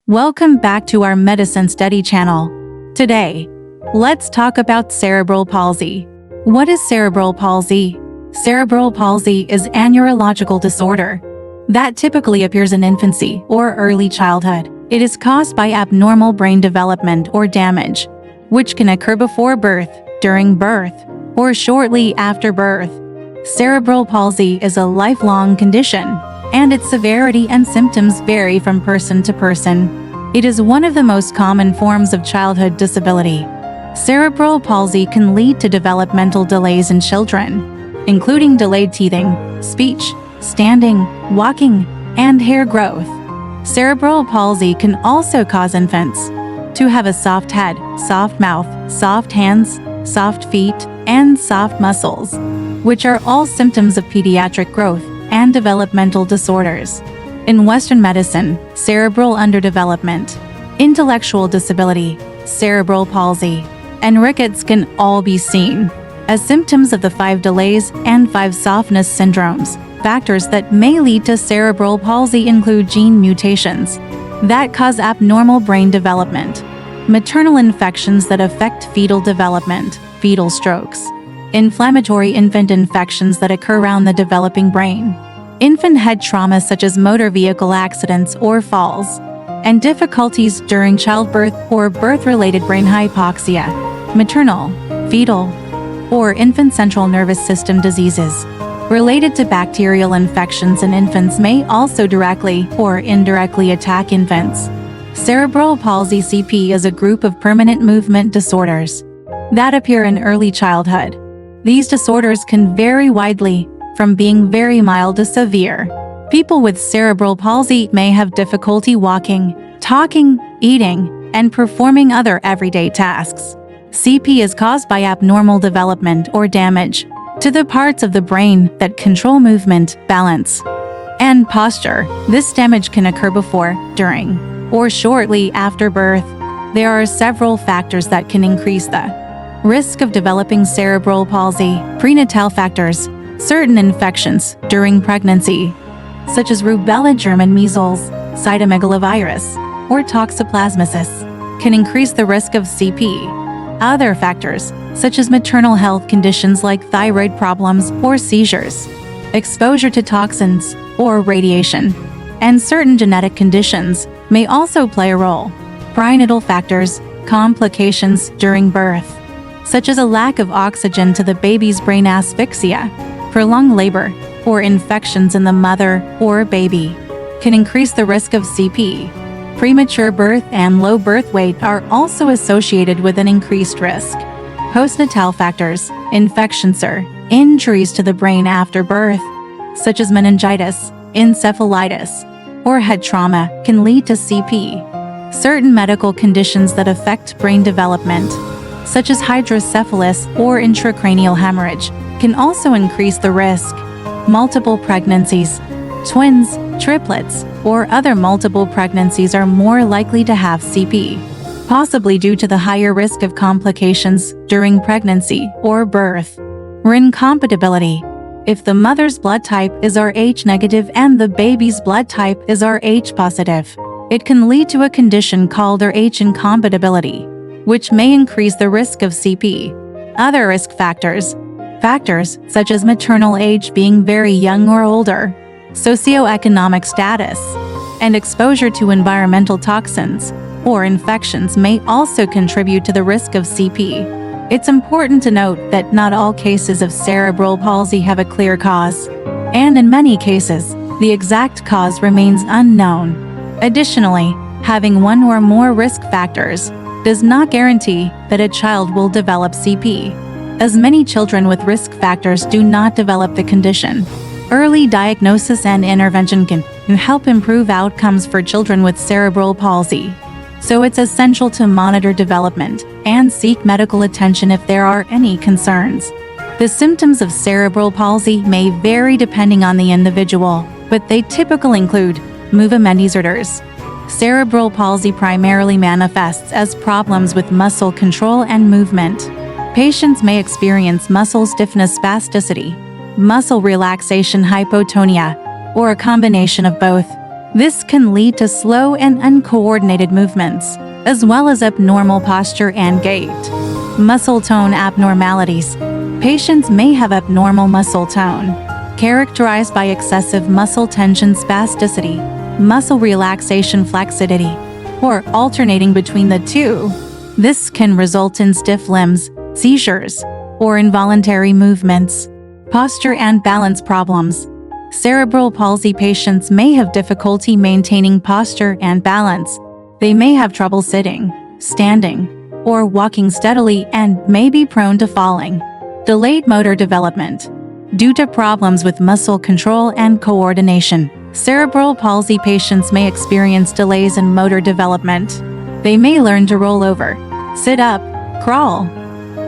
Welcome back to our Medicine Study channel. Today, let's talk about cerebral palsy. What is cerebral palsy? Cerebral palsy is a neurological disorder that typically appears in infancy or early childhood. It is caused by abnormal brain development or damage, which can occur before birth, during birth, or shortly after birth. Cerebral palsy is a lifelong condition, and its severity and symptoms vary from person to person. It is one of the most common forms of childhood disability. Cerebral palsy can lead to developmental delays in children, including delayed teething, speech, standing, walking, and hair growth. Cerebral palsy can also cause infants to have a soft head, soft mouth, soft hands, soft feet, and soft muscles, which are all symptoms of pediatric growth and developmental disorders. In Western medicine, cerebral underdevelopment, intellectual disability, cerebral palsy, and rickets can all be seen as symptoms of the 5 delays and 5 softness syndromes. Factors that may lead to cerebral palsy include gene mutations that cause abnormal brain development, maternal infections that affect fetal development, fetal strokes, inflammatory infant infections that occur around the developing brain, infant head trauma such as motor vehicle accidents or falls, and difficulties during childbirth or birth-related brain hypoxia, maternal, fetal, or infant central nervous system diseases related to bacterial infections in infants may also directly or indirectly attack infants. Cerebral palsy (CP) is a group of permanent movement disorders that appear in early childhood. These disorders can vary widely, from being very mild to severe. People with cerebral palsy may have difficulty walking, talking, eating, and performing other everyday tasks. CP is caused by abnormal development or damage to the parts of the brain that control movement, balance, and posture. This damage can occur before, during, or shortly after birth. There are several factors that can increase the risk of developing cerebral palsy. Prenatal factors. Certain infections during pregnancy, such as rubella, German measles, cytomegalovirus, or toxoplasmosis, can increase the risk of CP. Other factors, such as maternal health conditions like thyroid problems or seizures, exposure to toxins or radiation, and certain genetic conditions may also play a role. Prenatal factors. Complications during birth, such as a lack of oxygen to the baby's brain, asphyxia, prolonged labor, or infections in the mother or baby, can increase the risk of CP. Premature birth and low birth weight are also associated with an increased risk. Postnatal factors. Infections or injuries to the brain after birth, such as meningitis, encephalitis, or head trauma, can lead to CP. Certain medical conditions that affect brain development, such as hydrocephalus or intracranial hemorrhage, can also increase the risk. Multiple pregnancies. Twins, triplets, or other multiple pregnancies are more likely to have CP, possibly due to the higher risk of complications during pregnancy or birth. Incompatibility. If the mother's blood type is Rh negative and the baby's blood type is Rh positive, it can lead to a condition called Rh incompatibility, which may increase the risk of CP. Other risk factors. Factors such as maternal age, being very young or older, socioeconomic status, and exposure to environmental toxins or infections may also contribute to the risk of CP. It's important to note that not all cases of cerebral palsy have a clear cause, and in many cases, the exact cause remains unknown. Additionally, having one or more risk factors does not guarantee that a child will develop CP, as many children with risk factors do not develop the condition. Early diagnosis and intervention can help improve outcomes for children with cerebral palsy, so it's essential to monitor development and seek medical attention if there are any concerns. The symptoms of cerebral palsy may vary depending on the individual, but they typically include movement disorders. Cerebral palsy primarily manifests as problems with muscle control and movement. Patients may experience muscle stiffness, spasticity, muscle relaxation, hypotonia, or a combination of both. This can lead to slow and uncoordinated movements, as well as abnormal posture and gait. Muscle tone abnormalities. Patients may have abnormal muscle tone, characterized by excessive muscle tension spasticity, muscle relaxation flexity, or alternating between the two. This can result in stiff limbs, seizures, or involuntary movements. Posture and balance problems. Cerebral palsy patients may have difficulty maintaining posture and balance. They may have trouble sitting, standing, or walking steadily and may be prone to falling. Delayed motor development. Due to problems with muscle control and coordination, cerebral palsy patients may experience delays in motor development. They may learn to roll over, sit up, crawl,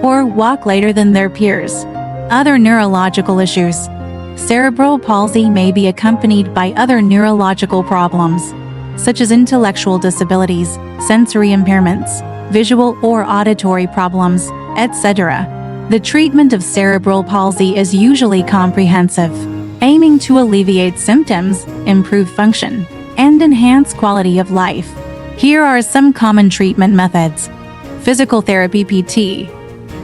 or walk later than their peers. Other neurological issues. Cerebral palsy may be accompanied by other neurological problems, such as intellectual disabilities, sensory impairments, visual or auditory problems, etc. The treatment of cerebral palsy is usually comprehensive, aiming to alleviate symptoms, improve function, and enhance quality of life. Here are some common treatment methods. Physical therapy (PT).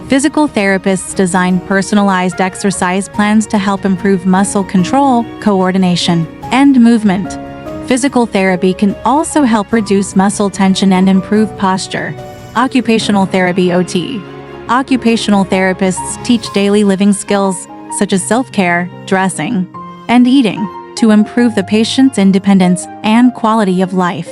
Physical therapists design personalized exercise plans to help improve muscle control, coordination, and movement. Physical therapy can also help reduce muscle tension and improve posture. Occupational therapy (OT). Occupational therapists teach daily living skills, such as self-care, dressing, and eating, to improve the patient's independence and quality of life.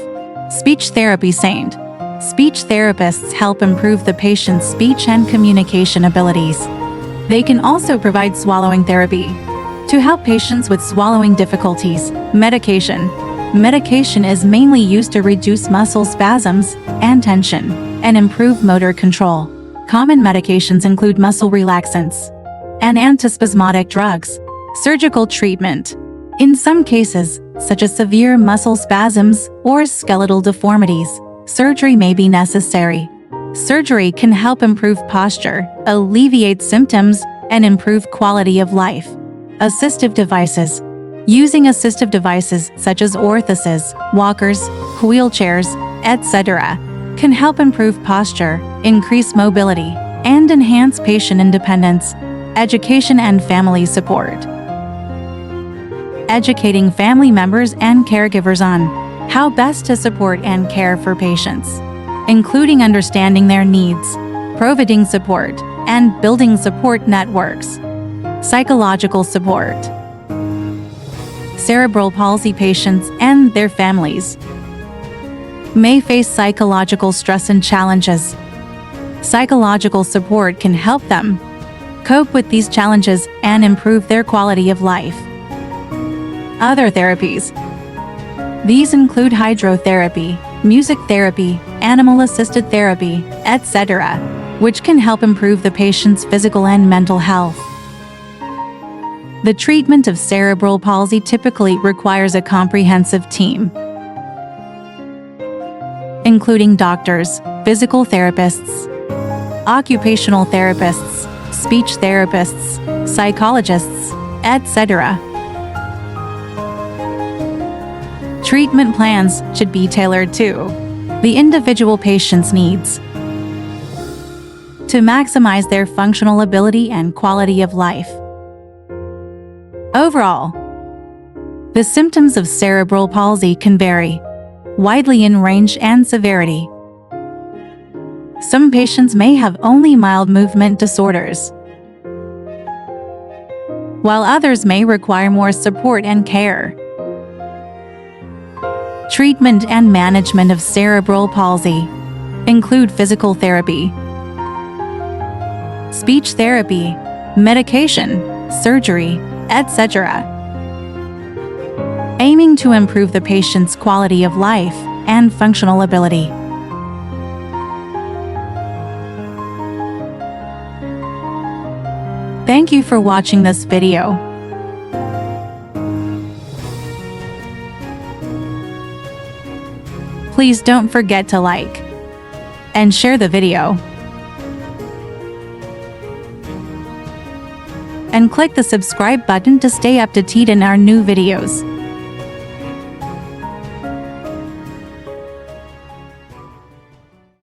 Speech therapy (SAINT). Speech therapists help improve the patient's speech and communication abilities. They can also provide swallowing therapy to help patients with swallowing difficulties. Medication. Medication is mainly used to reduce muscle spasms and tension and improve motor control. Common medications include muscle relaxants and antispasmodic drugs. Surgical treatment. In some cases, such as severe muscle spasms or skeletal deformities, surgery may be necessary. Surgery can help improve posture, alleviate symptoms, and improve quality of life. Assistive devices. Using assistive devices such as orthoses, walkers, wheelchairs, etc., can help improve posture, increase mobility, and enhance patient independence. Education and family support. Educating family members and caregivers on how best to support and care for patients, including understanding their needs, providing support, and building support networks. Psychological support. Cerebral palsy patients and their families may face psychological stress and challenges. Psychological support can help them cope with these challenges and improve their quality of life. Other therapies. These include hydrotherapy, music therapy, animal-assisted therapy, etc., which can help improve the patient's physical and mental health. The treatment of cerebral palsy typically requires a comprehensive team, including doctors, physical therapists, occupational therapists, speech therapists, psychologists, etc. Treatment plans should be tailored to the individual patient's needs to maximize their functional ability and quality of life. Overall, the symptoms of cerebral palsy can vary widely in range and severity. Some patients may have only mild movement disorders, while others may require more support and care. Treatment and management of cerebral palsy include physical therapy, speech therapy, medication, surgery, etc., aiming to improve the patient's quality of life and functional ability. Thank you for watching this video. Please don't forget to like and share the video, and click the subscribe button to stay up to date in our new videos.